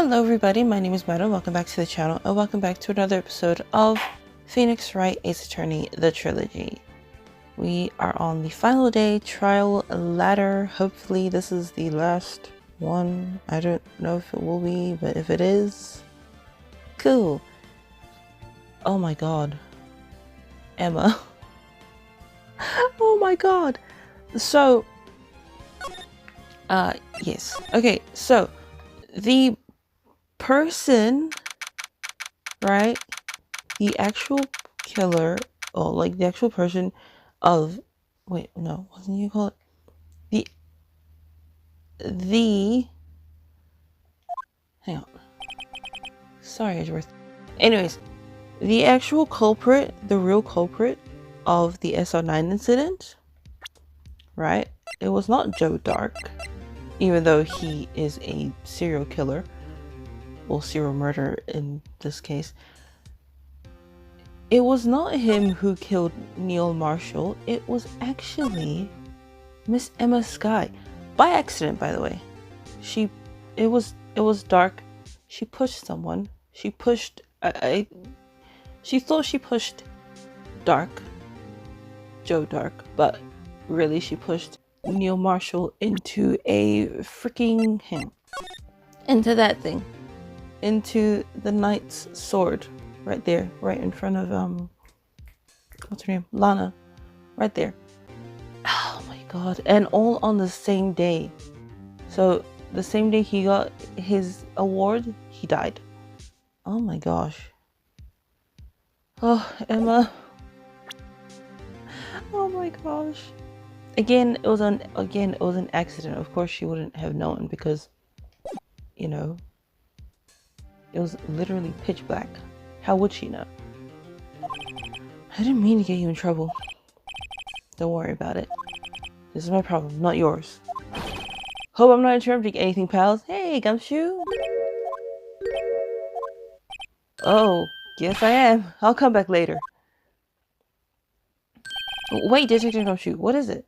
Hello everybody, my name is Meadow. Welcome back to the channel and welcome back to another episode of Phoenix Wright Ace Attorney, the trilogy. We are on the final day, trial ladder. Hopefully this is the last one. I don't know if it will be, but if it is, cool. Oh my god. Emma. Oh my god. So, yes. Okay, so the person, right? The actual killer, or like the actual person of, wait, no, wasn't you call it? The, hang on. Sorry, Edgeworth. Anyways, the actual culprit, the real culprit of the SR9 incident, right? It was not Joe Dark, even though he is a serial killer. Well, serial murderer in this case. It was not him who killed Neil Marshall. It was actually Miss Emma Skye, by accident, by the way. It was dark. She pushed someone. She pushed. She thought she pushed Joe Dark, but really she pushed Neil Marshall into a freaking into that thing. Into the knight's sword, right there, right in front of what's her name, Lana, right there. Oh my god! And all on the same day. So the same day he got his award, he died. Oh my gosh. Oh, Emma. Oh my gosh. Again, it was an accident. Of course, she wouldn't have known because, you know. It was literally pitch black. How would she know? I didn't mean to get you in trouble. Don't worry about it. This is my problem, not yours. Hope I'm not interrupting anything, pals. Hey, Gumshoe. Oh, yes I am. I'll come back later. Wait, Detective Gumshoe, what is it?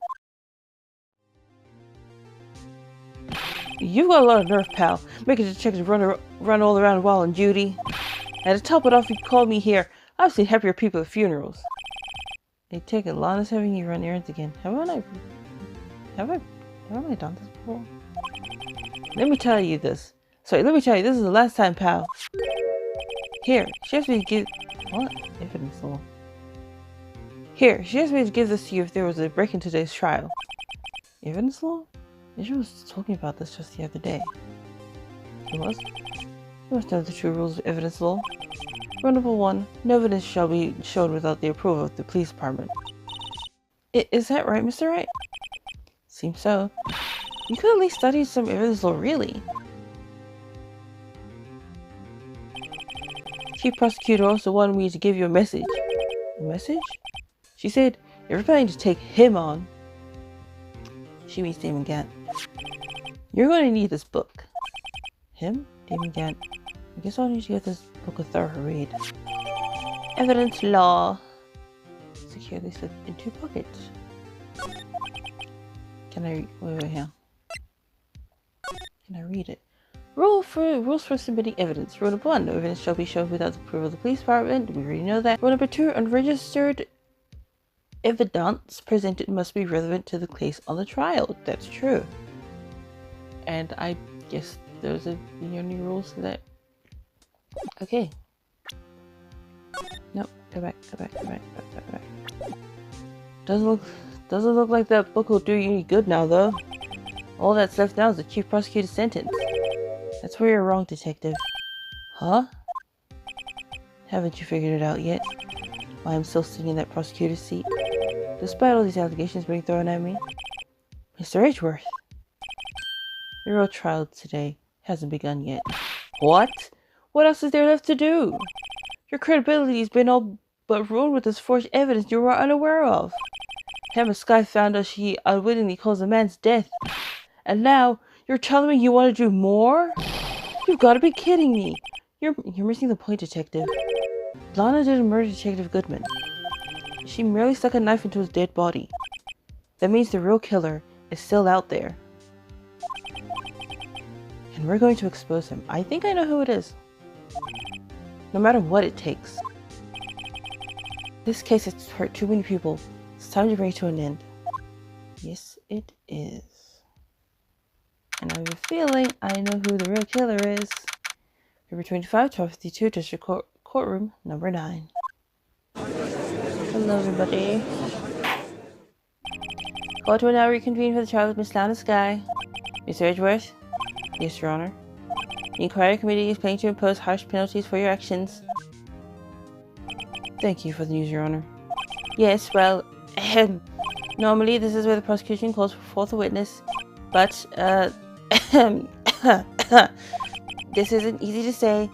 You've got a lot of nerve, pal. Making detectives run all around while on duty. And to top it off, you called me here. I've seen happier people at funerals. Hey, take it. Lana's having you run errands again. Have I done this before? Let me tell you, this is the last time, pal. Here, she asked me to give... What? Evidence law. Here, she asked me to give this to you if there was a break in today's trial. Evidence law? Israel was talking about this just the other day. He was? You must know the true rules of evidence law. Rule number 1, no evidence shall be shown without the approval of the police department. Is that right, Mr. Wright? Seems so. You could at least study some evidence law, really. Chief Prosecutor also wanted me to give you a message. A message? She said, you're planning to take him on. She means Damon Gant. You're going to need this book. Him? Damon Gant. I guess I'll need to get this book a thorough read. Evidence law. Securely slipped in 2 pockets. Can I wait here? Can I read it? Rules for submitting evidence. Rule number 1, no evidence shall be shown without the approval of the police department. We already know that. Rule number 2, unregistered evidence presented must be relevant to the case on the trial. That's true. And I guess those are the only rules for that. Okay. Nope. Go back. Doesn't look like that book will do you any good now, though. All that's left now is the chief prosecutor's sentence. That's where you're wrong, detective. Huh? Haven't you figured it out yet? Why I'm still sitting in that prosecutor's seat? Despite all these allegations being thrown at me. Mr. Edgeworth. The real trial today hasn't begun yet. What? What else is there left to do? Your credibility has been all but ruined with this forged evidence you were unaware of. Emma Skye found out she unwittingly caused a man's death. And now, you're telling me you want to do more? You've got to be kidding me. You're missing the point, detective. Lana didn't murder Detective Goodman. She merely stuck a knife into his dead body. That means the real killer is still out there. and we're going to expose him. I think I know who it is. No matter what it takes. This case has hurt too many people. It's time to bring it to an end. Yes, it is. And I have a feeling I know who the real killer is. February 25, 1252, District Courtroom, number 9. Hello, everybody. Court will now reconvene for the trial of Miss Lana Sky. Mr. Edgeworth? Yes, Your Honor. The inquiry committee is planning to impose harsh penalties for your actions. Thank you for the news, Your Honor. Yes, well, normally this is where the prosecution calls forth a witness, but, this isn't easy to say.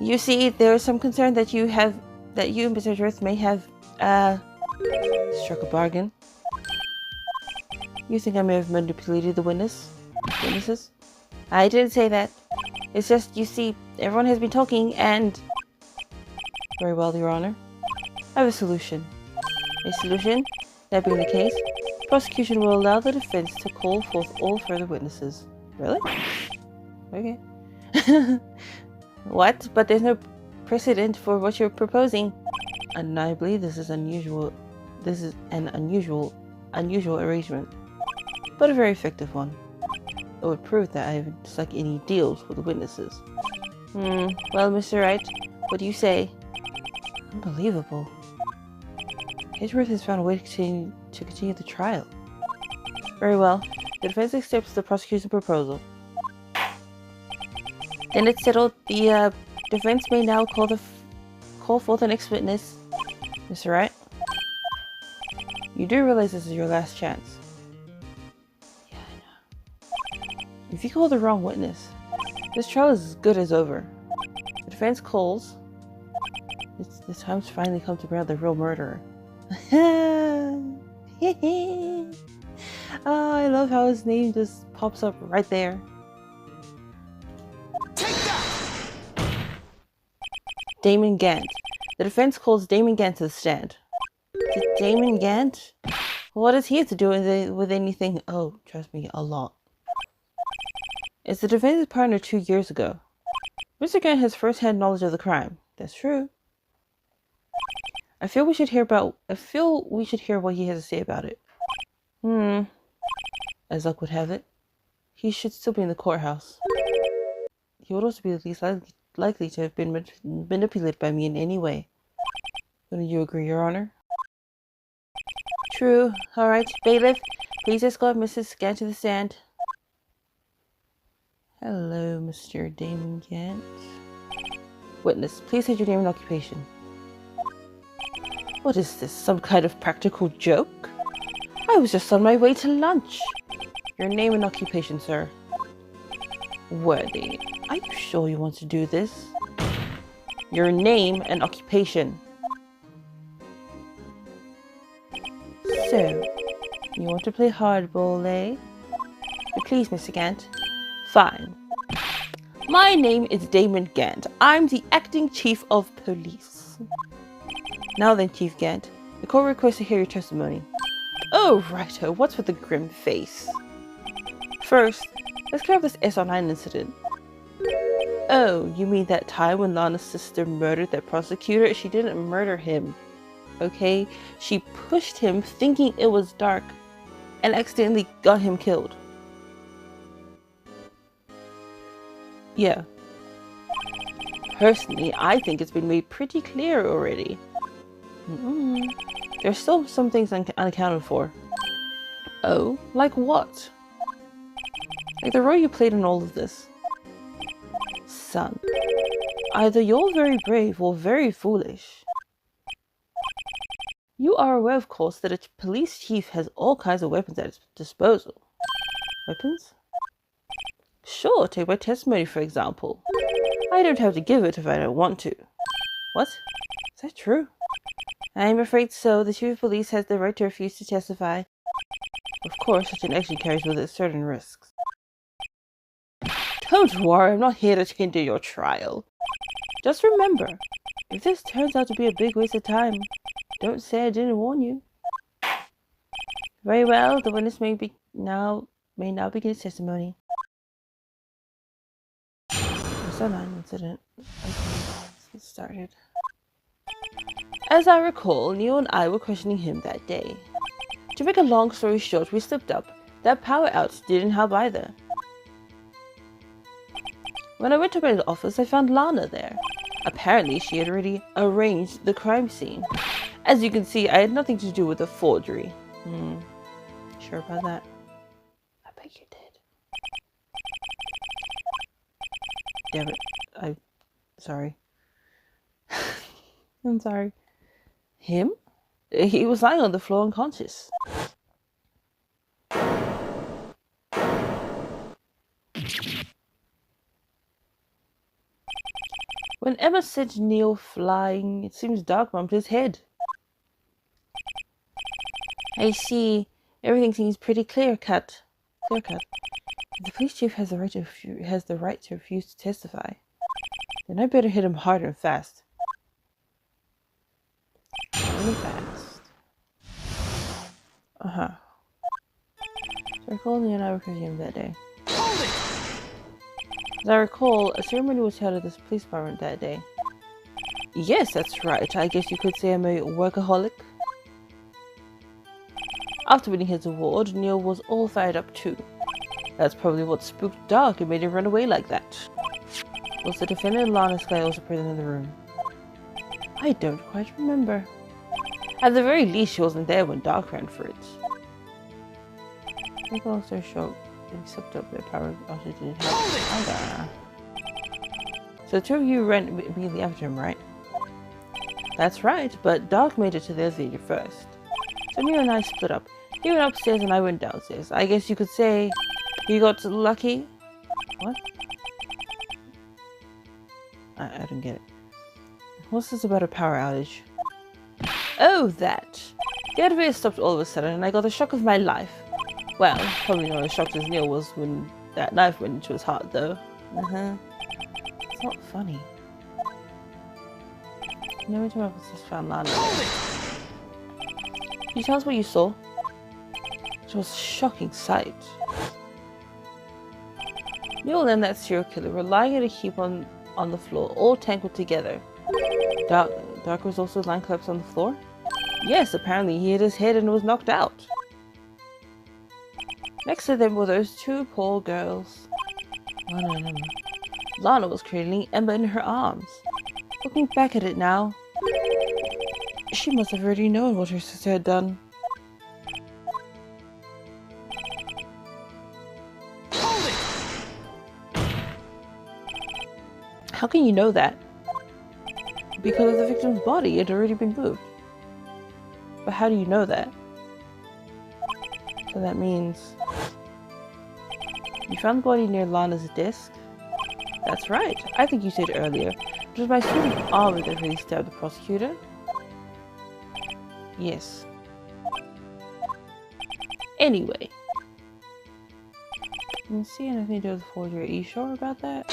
You see, there is some concern that you and Mr. Edgeworth may have, struck a bargain. You think I may have manipulated the witnesses? I didn't say that. It's just, you see, everyone has been talking and... Very well, Your Honor. I have a solution. A solution? That being the case, prosecution will allow the defense to call forth all further witnesses. Really? Okay. What? But there's no precedent for what you're proposing. Undeniably, this is unusual. This is an unusual arrangement. But a very effective one. It would prove that I haven't struck any deals with the witnesses. Well, Mr. Wright, what do you say? Unbelievable. Edgeworth has found a way to continue the trial. Very well. The defense accepts the prosecution's proposal. Then it's settled. The defense may now call forth the next witness. Mr. Wright? You do realize this is your last chance. Yeah, I know. If you call the wrong witness, this trial is as good as over. The defense calls. The time's finally come to bring out the real murderer. Oh, I love how his name just pops up right there. Take that! Damon Gant. The defense calls Damon Gant to the stand. Damon Gant? What does he have to do with anything? Oh, trust me, a lot. It's the defense's partner 2 years ago. Mr. Gant has first-hand knowledge of the crime. That's true. I feel we should hear what he has to say about it. As luck would have it, he should still be in the courthouse. He would also be the least likely to have been manipulated by me in any way. Wouldn't you agree, Your Honor? True. All right, bailiff, please escort Mrs. Gant to the stand. Hello, Mr. Damon Gant. Witness, please state your name and occupation. What is this, some kind of practical joke? I was just on my way to lunch. Your name and occupation, sir. Worthy, are you sure you want to do this? Your name and occupation. So, you want to play hardball, eh? Please, Mr. Gant. Fine. My name is Damon Gant. I'm the acting chief of police. Now then, Chief Gant, the court requests to hear your testimony. Oh, righto, what's with the grim face? First, let's clear up this SR9 incident. Oh, you mean that time when Lana's sister murdered that prosecutor? She didn't murder him, okay? She pushed him thinking it was dark and accidentally got him killed. Yeah. Personally, I think it's been made pretty clear already. There's still some things unaccounted for. Oh, like what? Like the role you played in all of this. Son, either you're very brave or very foolish. You are aware, of course, that a police chief has all kinds of weapons at his disposal. Weapons? Sure, take my testimony for example. I don't have to give it if I don't want to. What? Is that true? I'm afraid so. The chief of police has the right to refuse to testify. Of course, such an action carries with it certain risks. Don't worry, I'm not here to hinder your trial. Just remember, if this turns out to be a big waste of time, don't say I didn't warn you. Very well, the witness may now begin his testimony. Sunline incident. Okay, let's get started. As I recall, Neil and I were questioning him that day. To make a long story short, we slipped up. That power outage didn't help either. When I went to my office, I found Lana there. Apparently, she had already arranged the crime scene. As you can see, I had nothing to do with the forgery. Sure about that? I bet you did. Damn it. I'm sorry. I'm sorry. Him? He was lying on the floor unconscious. When Emma said Neil flying, it seems Doc bumped his head. I see. Everything seems pretty clear-cut. Clear-cut. The police chief has the right to refuse to testify. Then I better hit him hard and fast. Really fast. So I recall Neil and I were questioning him that day. As I recall, a ceremony was held at this police department that day. Yes, that's right. I guess you could say I'm a workaholic. After winning his award, Neil was all fired up too. That's probably what spooked Doc and made him run away like that. Was the defendant and Lana's guy also present in the room? I don't quite remember. At the very least, she wasn't there when Doc ran for it. Make a long story short, except up the power outage didn't help either. So the two of you ran immediately after him, right? That's right, but Doc made it to the elevator first. So Neil and I split up. He went upstairs and I went downstairs. I guess you could say he got lucky. What? I don't get it. What's this about a power outage? Oh, that! The elevator stopped all of a sudden and I got the shock of my life. Well, probably not as shocked as Neil was when that knife went into his heart, though. It's not funny. No one to just found Lana. Can you tell us what you saw? It was a shocking sight. Neil and that serial killer were lying in a heap on the floor, all tangled together. Doc was also lying collapsed on the floor? Yes, apparently he hit his head and was knocked out. Next to them were those two poor girls. Lana and Emma. Lana was cradling Emma in her arms. Looking back at it now, she must have already known what her sister had done. How can you know that? Because the victim's body had already been moved. But how do you know that? So that means you found the body near Lana's desk? That's right. I think you said earlier. It was my student armor that really stabbed the prosecutor. Yes. Anyway. Didn't see anything to do with the forgery. Are you sure about that?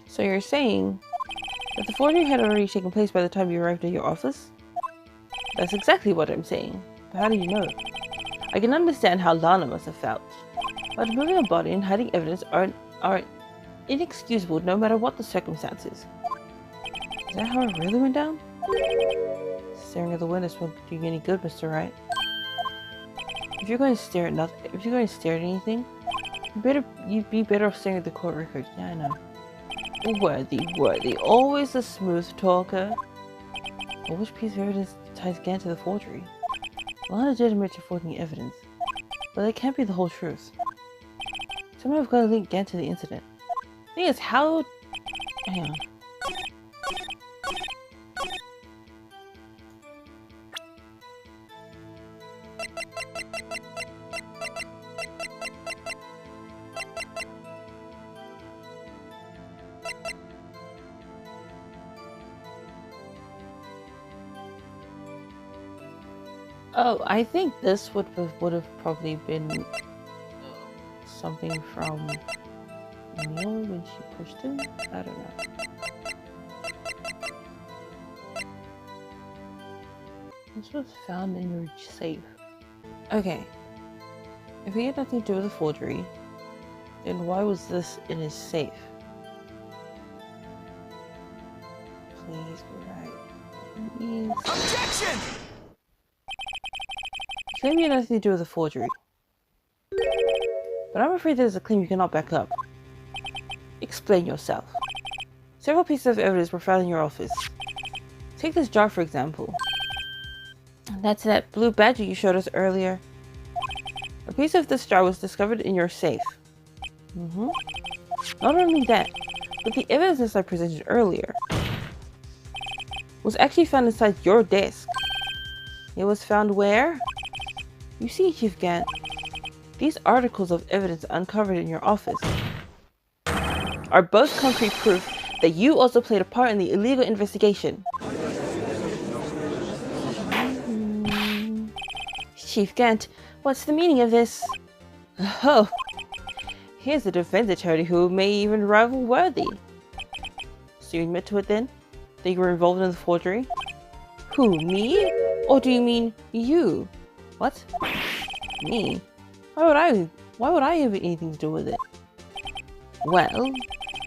So you're saying that the forgery had already taken place by the time you arrived at your office? That's exactly what I'm saying. But how do you know? I can understand how Lana must have felt. But moving a body and hiding evidence are inexcusable no matter what the circumstances. Is that how it really went down? Staring at the windows won't do you any good, Mr. Wright. If you're going to stare at anything, you'd be better off staring at the court record. Yeah, I know. Worthy. Always a smooth talker. But which piece of evidence ties again to the forgery? Lana did admit to forging evidence, but that can't be the whole truth. Somehow I've got to link Gant to the incident. The thing is, how... Hang on. Oh, I think this would have probably been something from Neil when she pushed him? I don't know. This was found in your safe. Okay. If he had nothing to do with the forgery, And why was this in his safe? Please be right. Please. Objection! Claim you had nothing to do with the forgery. But I'm afraid there's a claim you cannot back up. Explain yourself. Several pieces of evidence were found in your office. Take this jar, for example. That's that blue badge you showed us earlier. A piece of this jar was discovered in your safe. Not only that, but the evidence I presented earlier was actually found inside your desk. It was found where? You see, Chief Gant, these articles of evidence uncovered in your office are both concrete proof that you also played a part in the illegal investigation. Chief Gant, what's the meaning of this? Oh, here's a defense attorney who may even rival Worthy. So you admit to it then? That you were involved in the forgery? Who, me? Or do you mean you? What? Me? Why would I have anything to do with it? Well,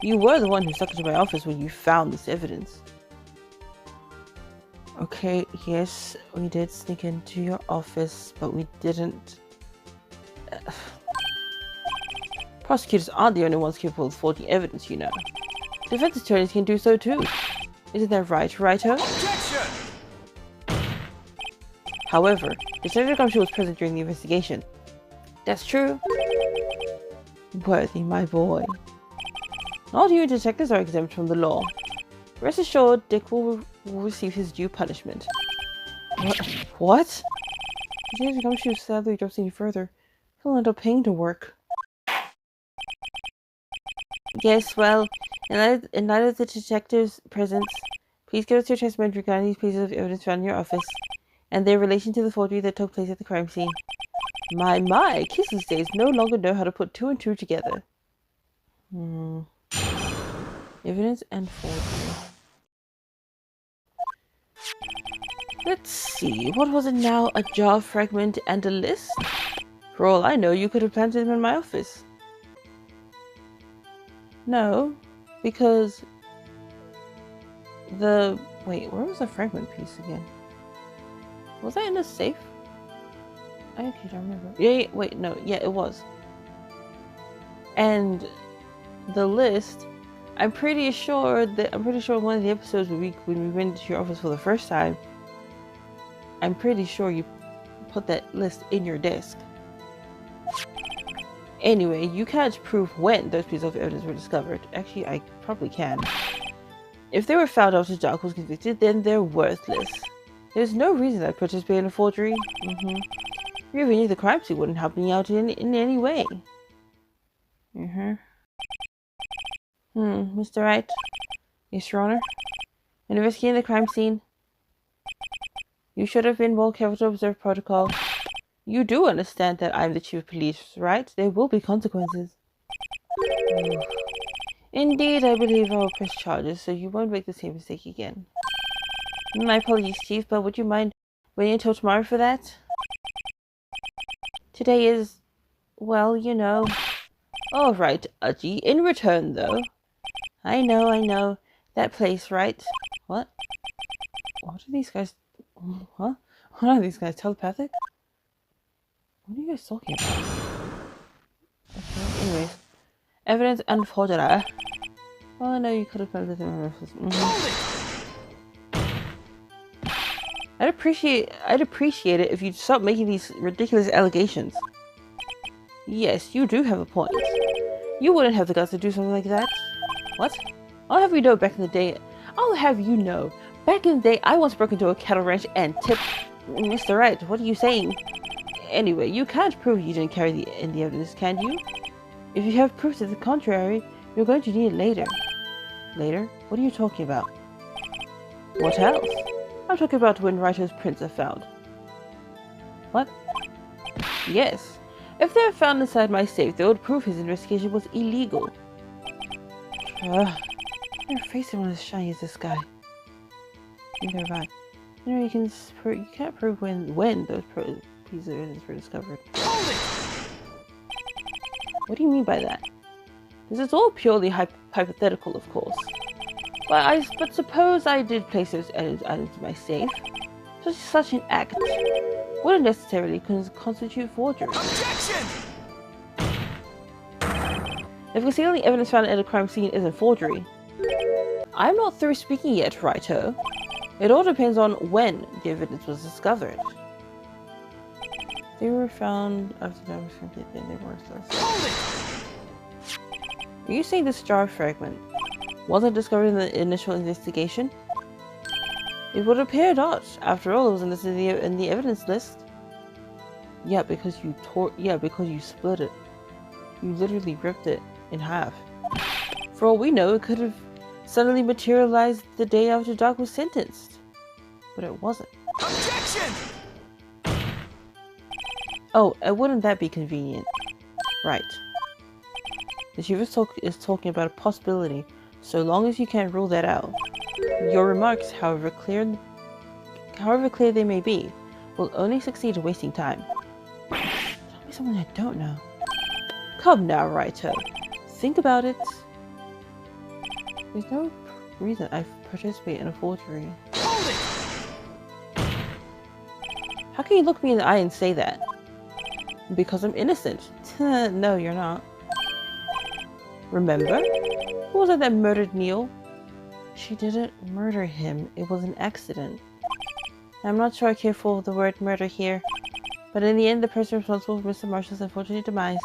you were the one who stuck into my office when you found this evidence. Okay, yes, we did sneak into your office, but we didn't... Prosecutors aren't the only ones capable of forging evidence, you know. Defense attorneys can do so too. Isn't that right, Wright? Objection! However, Detective Gumshoe was present during the investigation. That's true. Worthy, my boy. All you detectives are exempt from the law. Rest assured, Dick will receive his due punishment. What? If Detective Gumshoe sadly drops any further, he'll end up paying to work. Yes, well, in light of the detective's presence, please give us your testimony regarding these pieces of evidence found in your office and their relation to the forgery that took place at the crime scene. My, Kisses days no longer know how to put two and two together. Evidence and forgery. Let's see, what was it now? A jar fragment and a list? For all I know, you could have planted them in my office. No, because wait, where was the fragment piece again? Was that in a safe? I actually don't remember. Yeah, wait, no, yeah, it was. And the list, I'm pretty sure one of the episodes when we went to your office for the first time, I'm pretty sure you put that list in your desk. Anyway, you can't prove when those pieces of evidence were discovered. Actually, I probably can. If they were found after Doc was convicted, then they're worthless. There's no reason I'd participate in a forgery. Really, the crime scene wouldn't help me out in any way. Mr. Wright? Yes, Your Honor? In investigating the crime scene, you should have been more careful to observe protocol. You do understand that I'm the chief of police, right? There will be consequences. Indeed, I believe I will press charges, so you won't make the same mistake again. My apologies, Chief, but would you mind waiting until tomorrow for that? Today is, well, you know. All right, Udgy. In return, though. I know. That place, right? What? What are these guys? What? What are these guys? Telepathic? What are you guys talking about? Okay, anyways. Evidence and forgery. Well, I know you could have found this in my office. I'd appreciate it if you'd stop making these ridiculous allegations. Yes, you do have a point. You wouldn't have the guts to do something like that. What? I'll have you know back in the day, I once broke into a cattle ranch and tipped Mr. Wright. What are you saying? Anyway, you can't prove you didn't carry the evidence, can you? If you have proof to the contrary, you're going to need it later. Later? What are you talking about? What else? I'm talking about when Writer's prints are found. What? Yes. If they're found inside my safe, they would prove his investigation was illegal. Your face isn't as shiny as this guy. Neither have I. You know, you can't prove when those pieces of evidence were discovered. What do you mean by that? This is all purely hypothetical, of course. But suppose I did place those items in my safe. Such an act wouldn't necessarily constitute forgery. Objection! If concealing evidence found at a crime scene isn't forgery, I'm not through speaking yet, Wright-o. It all depends on when the evidence was discovered. They were found after that was completed, then they were worthless. Hold it! Are you saying this jar fragment wasn't discovered in the initial investigation? It would appear not. After all, it was listed in the evidence list. Yeah, because you split it. You literally ripped it in half. For all we know, it could have suddenly materialized the day after Doc was sentenced. But it wasn't. Objection! Oh, and wouldn't that be convenient? Right. The chief is talking about a possibility, so long as you can't rule that out. Your remarks, however clear they may be, will only succeed in wasting time. Tell me something I don't know. Come now, Wright-o. Think about it. There's no reason I participate in a forgery. Hold it! How can you look me in the eye and say that? Because I'm innocent. No, you're not. Remember? Who was it that murdered Neil? She didn't murder him. It was an accident. I'm not sure I care for the word murder here, but in the end, the person responsible for Mr. Marshall's unfortunate demise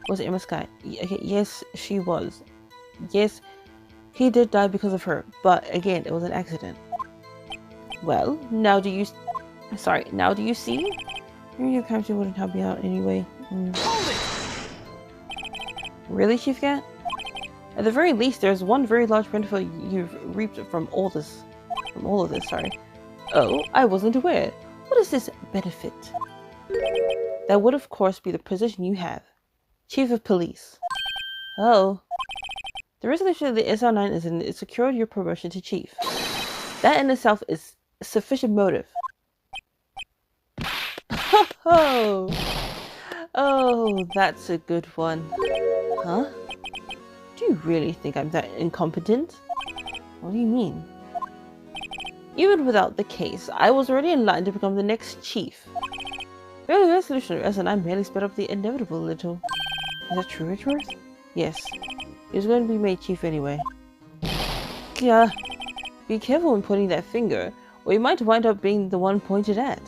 was Emma Sky. Yes, she was. Yes, he did die because of her, but again, it was an accident. Well, now do you see? Maybe your country wouldn't help you out anyway. Hold it! Really, Chief Cat? At the very least, there's one very large benefit you've reaped from all of this, sorry. Oh, I wasn't aware. What is this benefit? That would, of course, be the position you have. Chief of Police. Oh. The resolution of the SR9 is secured your promotion to Chief. That in itself is sufficient motive. Oh, that's a good one. Huh? Do you really think I'm that incompetent? What do you mean? Even without the case, I was already in line to become the next chief. The resolution of SN9 merely sped up the inevitable a little. Is that true, Richworth? Yes. He was going to be made chief anyway. Yeah. Be careful when pointing that finger, or you might wind up being the one pointed at.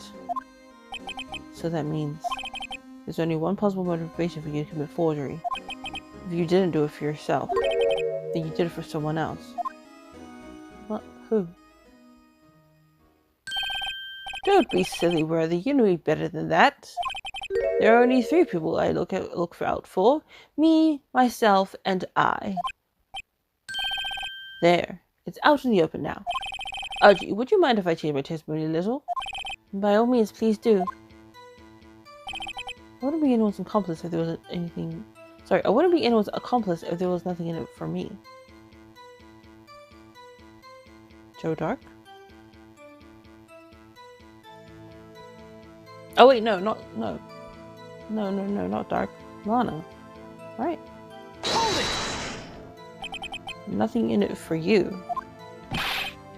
So that means there's only one possible motivation for you to commit forgery. If you didn't do it for yourself, then you did it for someone else. What? Who? Don't be silly, Worthy. You know me better than that. There are only 3 people I look out for. Me, myself, and I. There. It's out in the open now. Archie, would you mind if I change my testimony a little? By all means, please do. I wouldn't be anyone's accomplice if there wasn't anything... Sorry, I wouldn't be anyone's accomplice if there was nothing in it for me. Joe Dark? Oh wait, no, not Dark. Lana. Right. Nothing in it for you.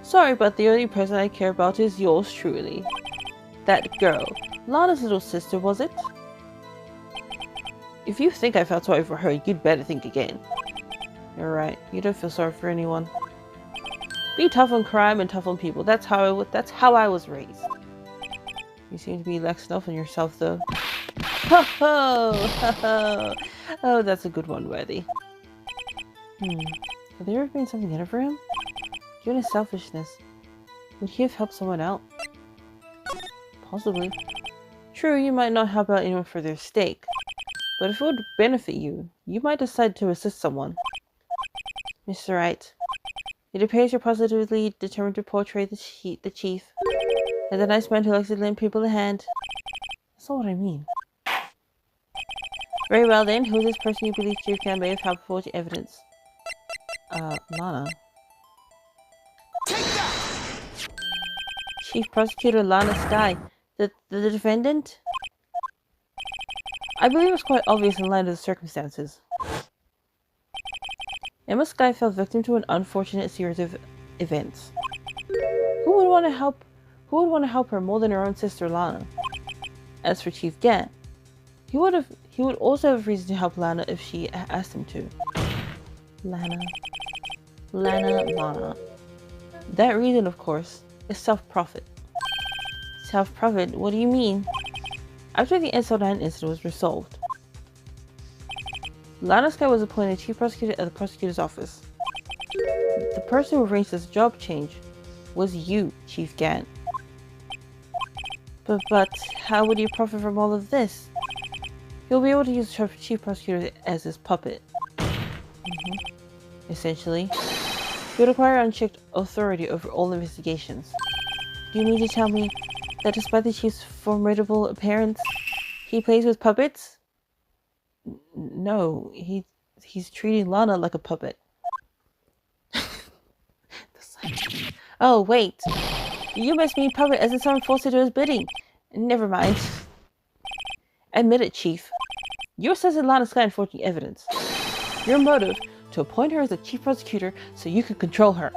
Sorry, but the only person I care about is yours truly. That girl. Lana's little sister, was it? If you think I felt sorry for her, you'd better think again. You're right. You don't feel sorry for anyone. Be tough on crime and tough on people. That's how I was raised. You seem to be lax enough on yourself, though. Ho ho! Ho ho! Oh, that's a good one, Worthy. Have there ever been something in it for him? Given his selfishness, would he have helped someone out? Possibly. True, you might not help out anyone for their stake, but if it would benefit you, you might decide to assist someone. Mr. Wright, it appears you're positively determined to portray the chief as a nice man who likes to lend people a hand. That's not what I mean. Very well then, who is this person you believe Chief Can may have helped forge evidence? Lana. Take that! Chief Prosecutor Lana Sky, the defendant? I believe it was quite obvious in light of the circumstances. Emma Skye fell victim to an unfortunate series of events. Who would want to help? Who would want to help her more than her own sister Lana? As for Chief Gant, he would also have reason to help Lana if she asked him to. Lana. That reason, of course, is self-profit. Self-profit? What do you mean? After the SL9 incident was resolved, Lana Skye was appointed chief prosecutor at the prosecutor's office. The person who arranged this job change was you, Chief Gant. But how would you profit from all of this? You'll be able to use the chief prosecutor as his puppet. Essentially, he would acquire unchecked authority over all investigations. Do you mean to tell me that despite the chief's formidable appearance, he plays with puppets? No, he's treating Lana like a puppet. Oh, wait. You must mean puppet as in someone forced to do his bidding. Never mind. Admit it, Chief. You assessed Lana Skye unfortunate evidence. Your motive, to appoint her as the chief prosecutor so you could control her.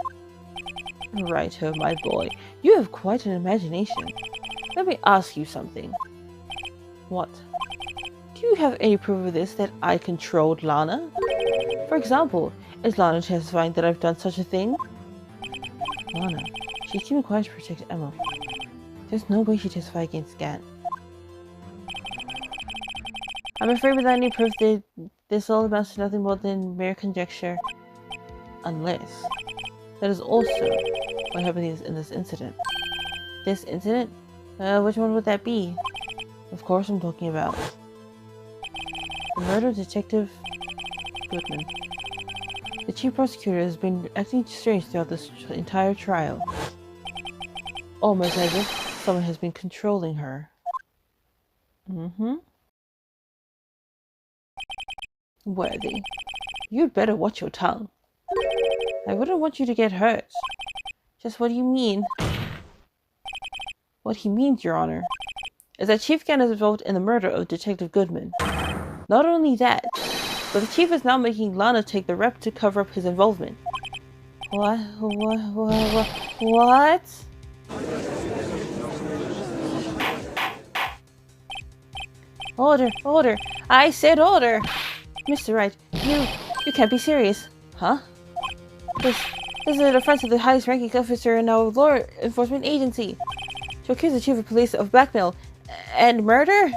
Righto, my boy. You have quite an imagination. Let me ask you something. What? Do you have any proof of this, that I controlled Lana? For example, is Lana testifying that I've done such a thing? Lana. She's keeping quiet to protect Emma. There's no way she'd testify against Gant. I'm afraid without any proof that this all amounts to nothing more than mere conjecture. Unless that is also what happened in this incident. This incident? Which one would that be? Of course I'm talking about the murder of Detective Goodman. The chief prosecutor has been acting strange throughout this entire trial. Almost as if someone has been controlling her. Worthy, you'd better watch your tongue. I wouldn't want you to get hurt. Just what do you mean? What he means, Your Honor, is that Chief Gant is involved in the murder of Detective Goodman. Not only that, but the chief is now making Lana take the rep to cover up his involvement. What? Order! I said order! Mr. Wright, you can't be serious. Huh? This is an offense to the highest ranking officer in our law enforcement agency. To accuse the chief of police of blackmail and murder?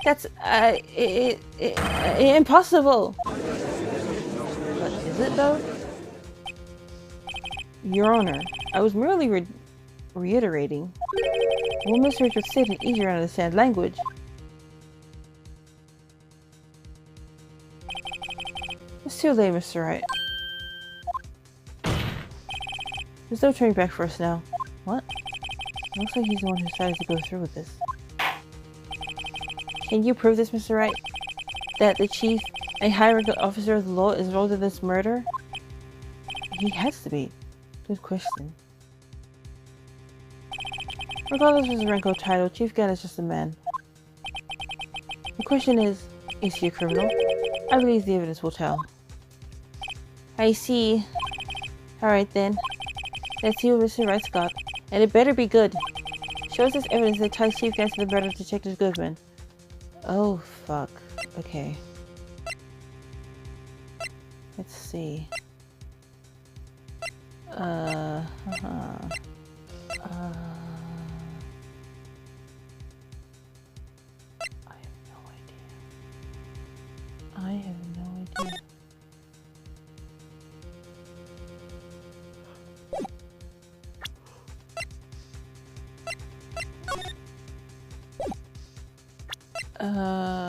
That's, impossible. But is it though? Your Honor, I was merely reiterating. Well, Mr. Rich would sit in easier to understand language. It's too late, Mr. Wright. There's no turning back for us now. What? It looks like he's the one who decided to go through with this. Can you prove this, Mr. Wright? That the chief, a high-ranking officer of the law, is involved in this murder? He has to be. Good question. Regardless of his rank or title, Chief Gant is just a man. The question is he a criminal? I believe the evidence will tell. I see. Alright then. Let's see what Mr. Wright's got. And it better be good. Show us this evidence that ties Chief Gant to the murder of Detective Goodman. Oh, fuck. Okay. Let's see. I have no idea.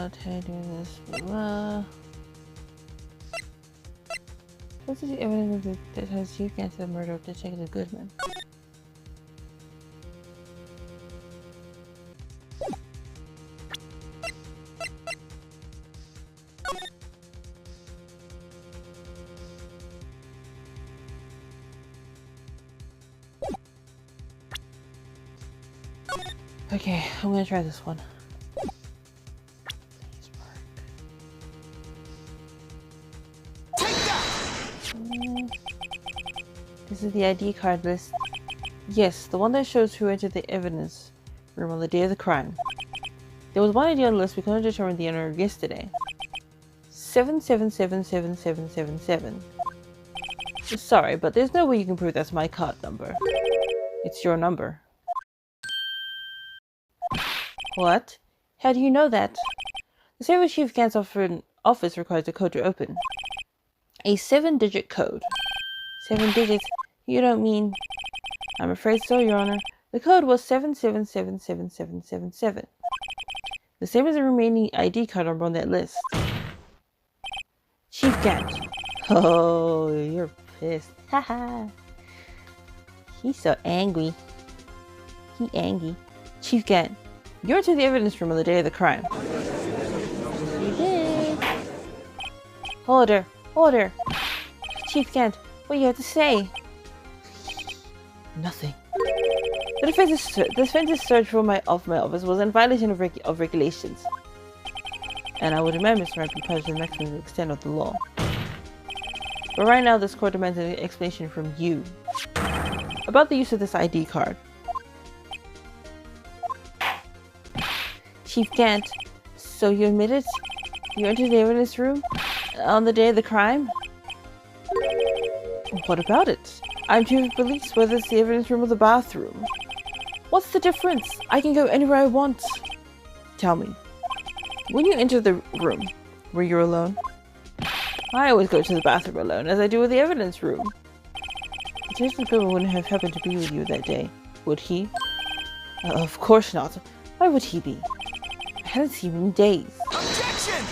Okay, doing this. What's the evidence that has Chief Gant to the murder of Detective Goodman? Okay, I'm gonna try this one. This is the ID card list. Yes, the one that shows who entered the evidence room on the day of the crime. There was one ID on the list we couldn't determine the owner yesterday. 77777777. Sorry, but there's no way you can prove that's my card number. It's your number. What? How do you know that? The Saber Chief Gant's office requires a code to open. A 7-digit code. 7 digits? You don't mean... I'm afraid so, Your Honor. The code was 77777777. The same as the remaining ID card number on that list. Chief Gant. Oh, you're pissed. Haha. He's so angry. He angry. Chief Gant, you went to the evidence room on the day of the crime. You did. Order. Order. Chief Gant, what do you have to say? Nothing. The defense's search for my office was in violation of regulations. And I would demand Mr. Wright be punished to the maximum extent of the law. But right now, this court demands an explanation from you about the use of this ID card. Chief Gant, so you admitted you entered the evidence room on the day of the crime? What about it? I'm chief of police, whether it's the evidence room or the bathroom. What's the difference? I can go anywhere I want. Tell me, when you entered the room, were you alone? I always go to the bathroom alone, as I do with the evidence room. Detective Goodman wouldn't have happened to be with you that day, would he? Of course not. Why would he be? I hadn't seen him in days. Objection!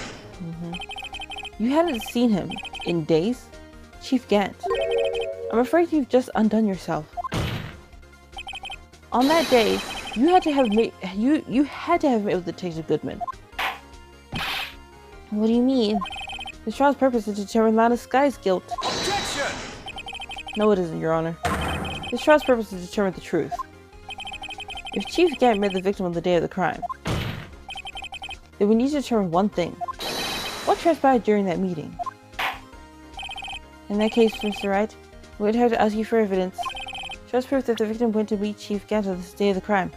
You hadn't seen him in days? Chief Gant, I'm afraid you've just undone yourself. On that day, you had to have met with Detective Goodman. What do you mean? This trial's purpose is to determine Lana Sky's guilt. Objection! No, it isn't, Your Honor. This trial's purpose is to determine the truth. If Chief Gant met the victim on the day of the crime, then we need to determine one thing. What transpired during that meeting? In that case, Mr. Wright, we'd have to ask you for evidence. Show us proof that the victim went to meet Chief Gant on the day of the crime.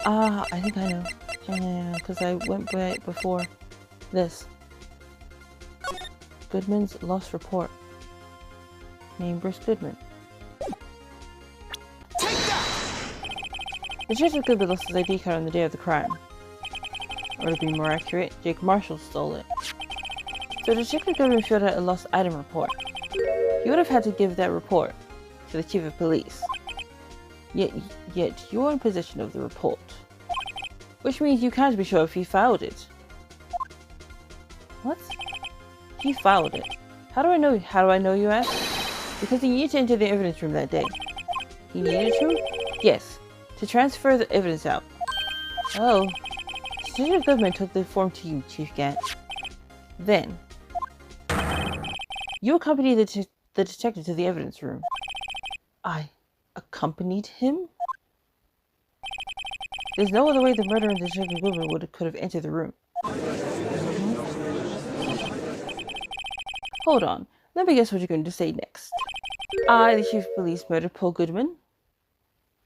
I think I know. Yeah, because I went by before this. Goodman's lost report. Name Bruce Goodman. Take that! Detective Goodman lost his ID card on the day of the crime. Or to be more accurate, Jake Marshall stole it. So Detective Goodman filled out a lost item report. He would have had to give that report to the Chief of Police. Yet you're in possession of the report. Which means you can't be sure if he filed it. What? He filed it. How do I know, you ask? Because he needed to enter the evidence room that day. He needed to? Yes. To transfer the evidence out. Oh. Detective Goodman took the form to you, Chief Gant. Then, you accompanied the detective to the evidence room. I accompanied him? There's no other way the murderer and Detective Goodman could have entered the room. Hold on. Let me guess what you're going to say next. I, the Chief of Police, murdered Paul Goodman?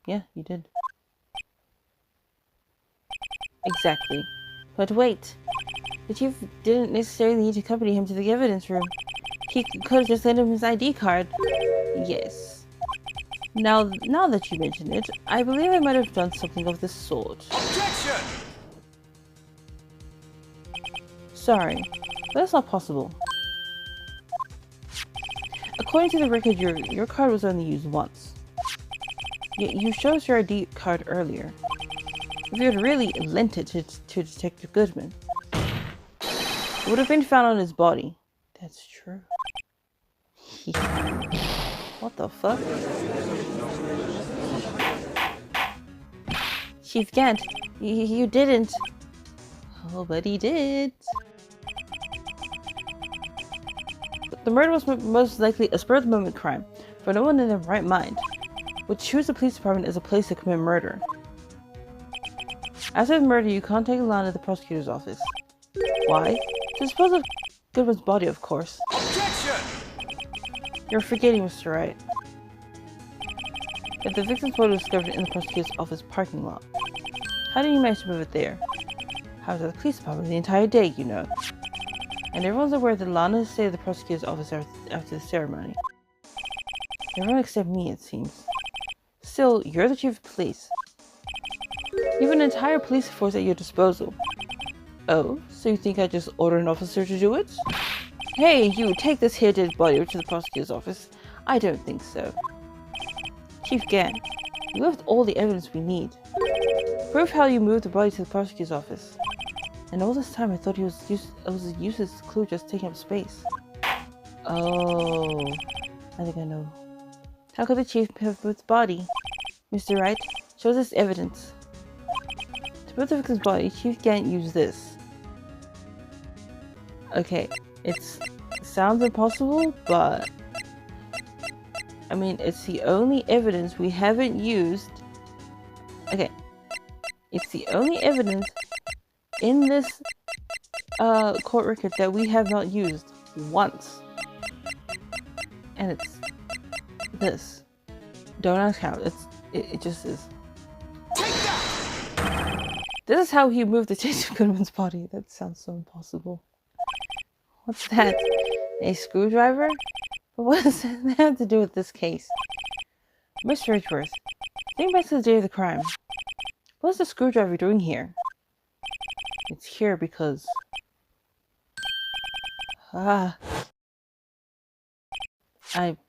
Yeah, you did. Exactly. But wait. The Chief didn't necessarily need to accompany him to the evidence room. He could have just lent him his ID card. Yes. Now that you mention it, I believe I might have done something of the sort. Objection! Sorry, but that's not possible. According to the record, your card was only used once. Yet you showed us your ID card earlier. If you had really lent it to Detective Goodman, it would have been found on his body. That's true. What the fuck? Chief Gant, you didn't. Oh, but he did. The murder was most likely a spur-of-the-moment crime, for no one in their right mind would choose the police department as a place to commit murder. After the murder, you contacted Lana at the prosecutor's office. Why? To dispose of Goodman's body, of course. Objection! You're forgetting, Mr. Wright. If the victim's body was discovered in the prosecutor's office parking lot, how did you manage to move it there? I was at the police department the entire day, you know. And everyone's aware that Lana stayed at the prosecutor's office after the ceremony. Everyone except me, it seems. Still, you're the chief of police. You have an entire police force at your disposal. Oh, so you think I just ordered an officer to do it? Hey, you, take this here dead body to the prosecutor's office. I don't think so. Chief Gann, you have all the evidence we need. Prove how you moved the body to the prosecutor's office. And all this time I thought it was a useless clue just taking up space. Oh, I think I know. How could the chief have moved the body? Mr. Wright, show us this evidence. To move the victim's body, Chief Gann used this. Okay, it sounds impossible, but I mean, it's the only evidence we haven't used. Okay, it's the only evidence in this court record that we have not used once. And it's this. Don't ask how. It just is. This is how he moved Detective Goodman's body. That sounds so impossible. What's that? A screwdriver? But what does that have to do with this case? Mr. Edgeworth, think back to the day of the crime. What's the screwdriver doing here? It's here because... I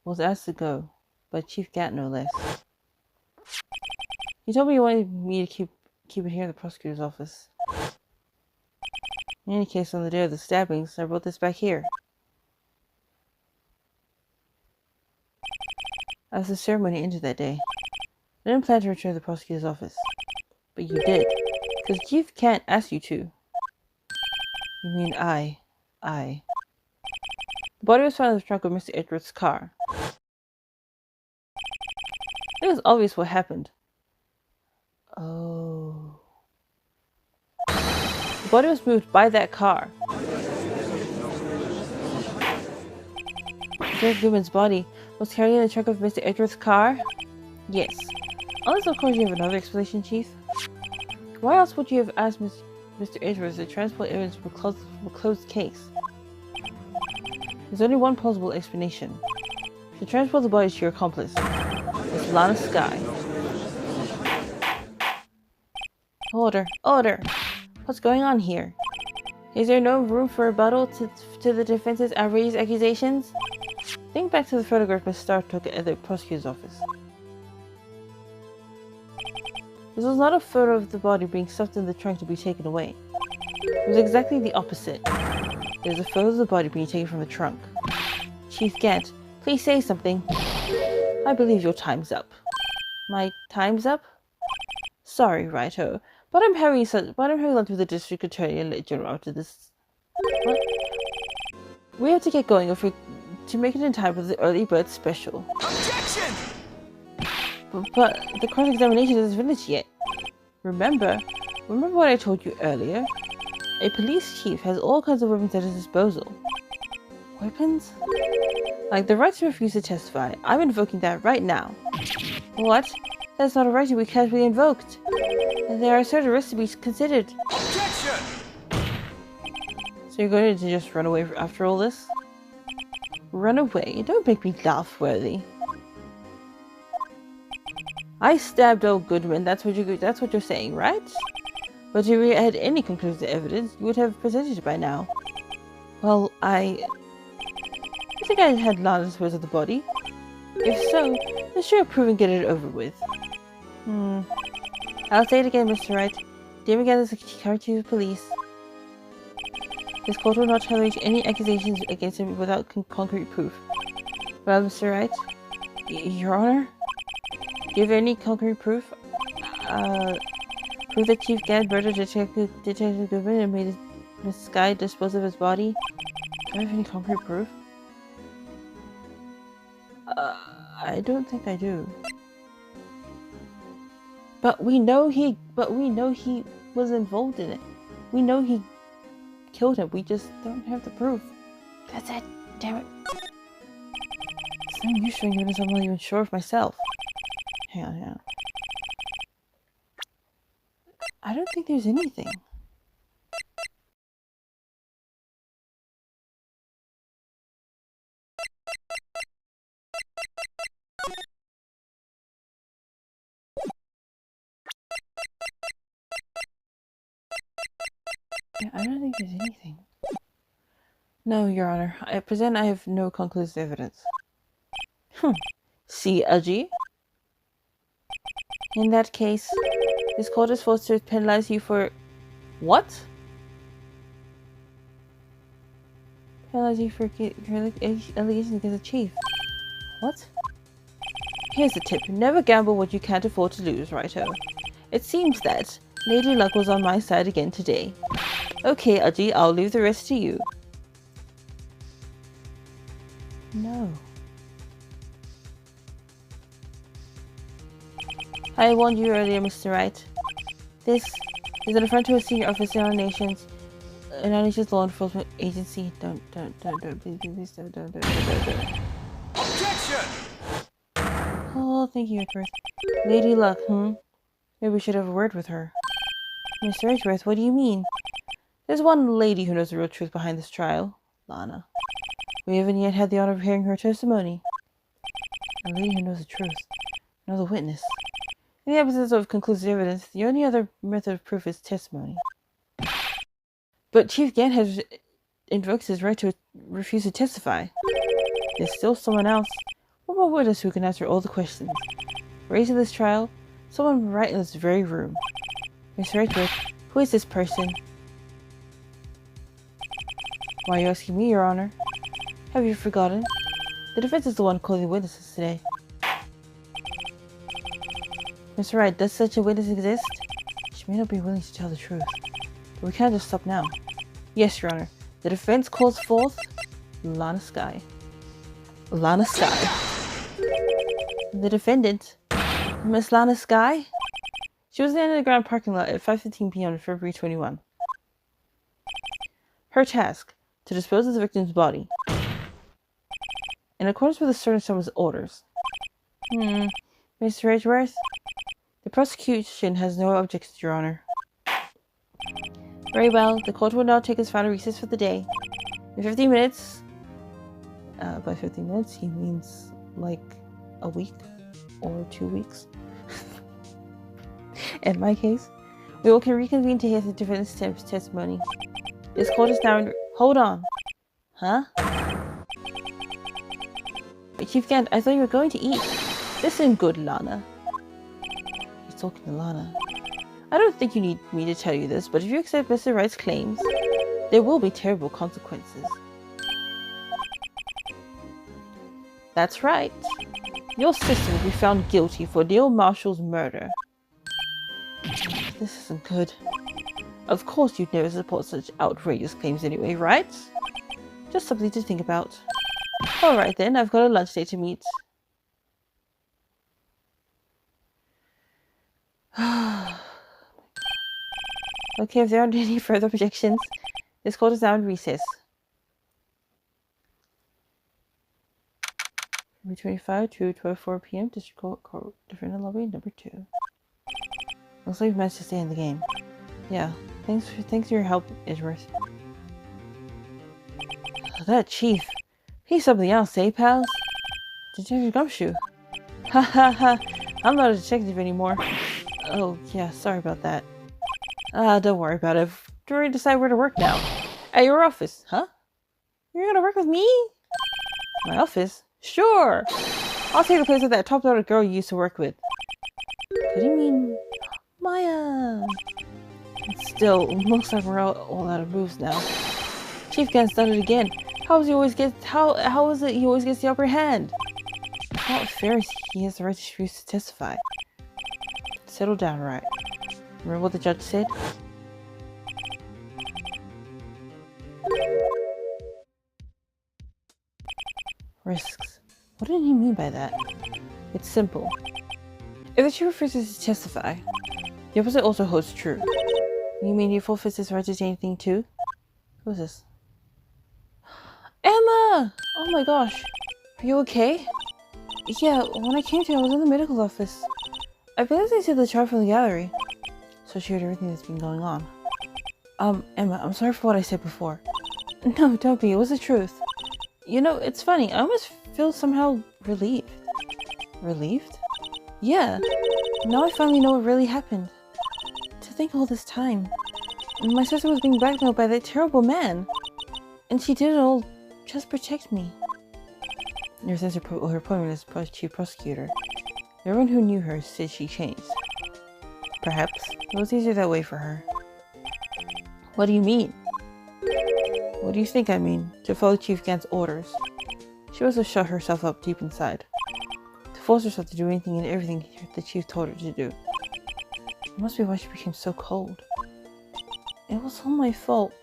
was asked to go, by Chief Gann no less. He told me he wanted me to keep it here in the prosecutor's office. In any case, on the day of the stabbings, I brought this back here. As the ceremony ended that day, I didn't plan to return to the prosecutor's office. But you did, because Chief Gann asked you to. You mean I. The body was found in the trunk of Mr. Edgeworth's car. It was obvious what happened. Oh. The body was moved by that car. Derek Goodman's body was carried in the trunk of Mr. Edgeworth's car? Yes. Unless of course you have another explanation, Chief. Why else would you have asked Mr. Edgeworth to transport evidence from a closed case? There's only one plausible explanation. To transport the body to your accomplice. It's Lana Skye. Order! What's going on here? Is there no room for rebuttal to the defense's outrageous accusations? Think back to the photograph Miss Starr took at the prosecutor's office. This was not a photo of the body being stuffed in the trunk to be taken away. It was exactly the opposite. It was a photo of the body being taken from the trunk. Chief Gann, please say something. I believe your time's up. My time's up? Sorry, Righto, but I'm having lunch with the district attorney and general after this. What? We have to get going to make it in time for the early bird special. Objection! But the cross-examination isn't finished yet. Remember what I told you earlier? A police chief has all kinds of weapons at his disposal. Weapons? Like the right to refuse to testify. I'm invoking that right now. What? That's not a right to be casually invoked. And there are certain risks to be considered. Objection! So you're going to just run away after all this? Run away? Don't make me laugh, Worthy. I stabbed old Goodman, that's what you're saying, right? But if you had any conclusive evidence, you would have presented it by now. Well, I think I had Lana dispose of the body. If so, let's try to prove and get it over with. I'll say it again, Mr. Wright. Damon Gann is the current chief of police. This court will not tolerate any accusations against him without concrete proof. Well, Mr. Wright? Your Honor? Do you have any concrete proof? Proof that Chief Gann murdered Detective Goodman and made Miss Skye dispose of his body? Do I have any concrete proof? I don't think I do. But we know he was involved in it. We know he killed him. We just don't have the proof. That's it. Damn it. It's no use showing evidence I'm not even sure of myself. Hang on, hang on. I don't think there's anything. Yeah, I don't think there's anything. No, Your Honor. At present, I have no conclusive evidence. See, Aji? In that case, this court is forced to penalize you for... What? Penalize you for your allegations against the chief. What? Here's a tip. Never gamble what you can't afford to lose, righto. It seems that Lady Luck was on my side again today. Okay, Aji, I'll leave the rest to you. No. I warned you earlier, Mr. Wright. This is an affront to a senior officer in our nation's law enforcement agency. Don't, please don't. Objection! Oh, thank you, Edgeworth. Lady Luck, Maybe we should have a word with her. Mr. Edgeworth, what do you mean? There's one lady who knows the real truth behind this trial. Lana. We haven't yet had the honor of hearing her testimony. A lady who knows the truth. Another witness. In the absence of conclusive evidence, the only other method of proof is testimony. But Chief Gant has invoked his right to refuse to testify. There's still someone else. One more witness who can answer all the questions. Raised in this trial, someone right in this very room. Mr. Edgeworth, who is this person? Why are you asking me, Your Honor? Have you forgotten? The defense is the one calling the witnesses today. Mr. Wright, does such a witness exist? She may not be willing to tell the truth. But we can't just stop now. Yes, Your Honor. The defense calls forth Lana Skye. Lana Skye. The defendant, Miss Lana Skye? She was in the underground parking lot at 5:15 p.m. on February 21. Her task, to dispose of the victim's body. In accordance with the certain someone's orders. Mr. Edgeworth? The prosecution has no objections, Your Honor. Very well, the court will now take its final recess for the day. In 15 minutes... by 15 minutes, he means like a week or 2 weeks. In my case, we will reconvene to hear the defendant's testimony. This court is now in... Hold on. Huh? Chief Gant, I thought you were going to eat. Listen, good Lana. He's talking to Lana. I don't think you need me to tell you this, but if you accept Mr. Wright's claims, there will be terrible consequences. That's right. Your sister will be found guilty for Neil Marshall's murder. This isn't good. Of course you'd never support such outrageous claims anyway, right? Just something to think about. Alright then, I've got a lunch date to meet. Okay, if there aren't any further objections, this court is now in recess. February 25 to 12:04 p.m. District Court, Defendant Lobby, number 2. Looks like we've managed to stay in the game. Yeah, thanks for your help, Edgeworth. That chief. He's something else, eh, pals? Detective Gumshoe. Ha ha ha. I'm not a detective anymore. Oh, yeah, sorry about that. Don't worry about it. I've already decided where to work now. At your office, huh? You're gonna work with me? My office? Sure! I'll take the place of that top-dollar girl you used to work with. What do you mean? Maya! Still, looks like we're all out of moves now. Chief Gant's done it again. How is it he always gets the upper hand? It's not fair he has the right to refuse to testify. Settle down, Wright. Remember what the judge said? Risks. What did he mean by that? It's simple. If the chief refuses to testify, the opposite also holds true. You mean he forfeits his right to say anything too? Who is this? Emma! Oh my gosh. Are you okay? Yeah, when I came to you, I was in the medical office. I believe they took the chart from the gallery. So she heard everything that's been going on. Emma, I'm sorry for what I said before. No, don't be. It was the truth. You know, it's funny. I almost feel somehow relieved. Relieved? Yeah. Now I finally know what really happened. To think all this time. My sister was being blackmailed by that terrible man. And she did it all just to protect me. Ever since her appointment as chief prosecutor, everyone who knew her said she changed. Perhaps it was easier that way for her. What do you mean? What do you think I mean? To follow Chief Gant's orders. She must have shut herself up deep inside. To force herself to do anything and everything the chief told her to do. It must be why she became so cold. It was all my fault.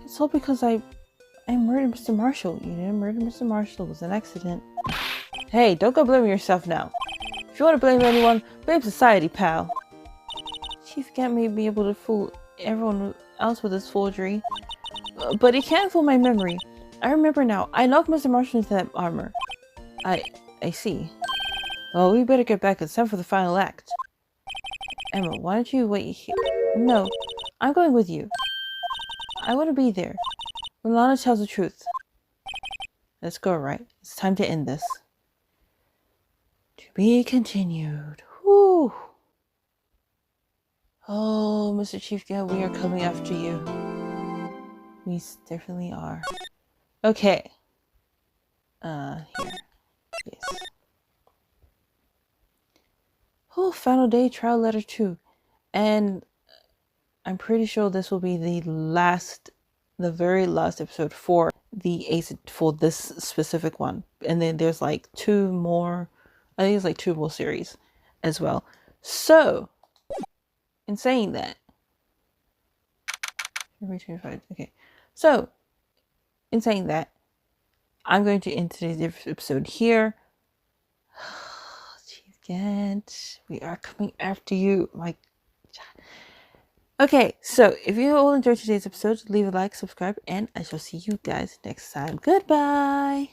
It's all because I murdered Mr. Marshall. You didn't murder Mr. Marshall. It was an accident. Hey, don't go blaming yourself now. If you want to blame anyone, blame society, pal. Chief Gant may be able to fool everyone else with his forgery, but he can't fool my memory. I remember now. I locked Mr. Marshall into that armor. I see. Well, we better get back. It's time for the final act. Emma, why don't you wait here? No, I'm going with you. I want to be there when Lana tells the truth. Let's go, Wright. It's time to end this. To be continued. Whew. Oh, Mr. Chief Gant, we are coming after you. We definitely are. Okay. Here. Yes. Oh, final day, trial letter 2. And I'm pretty sure this will be the very last episode for this specific one. And then there's like 2 more, I think it's like 2 more series as well. So, in saying that, okay. So, in saying that, I'm going to end today's episode here. Chief Gant, we are coming after you. My God. Okay, so if you all enjoyed today's episode, leave a like, subscribe, and I shall see you guys next time. Goodbye!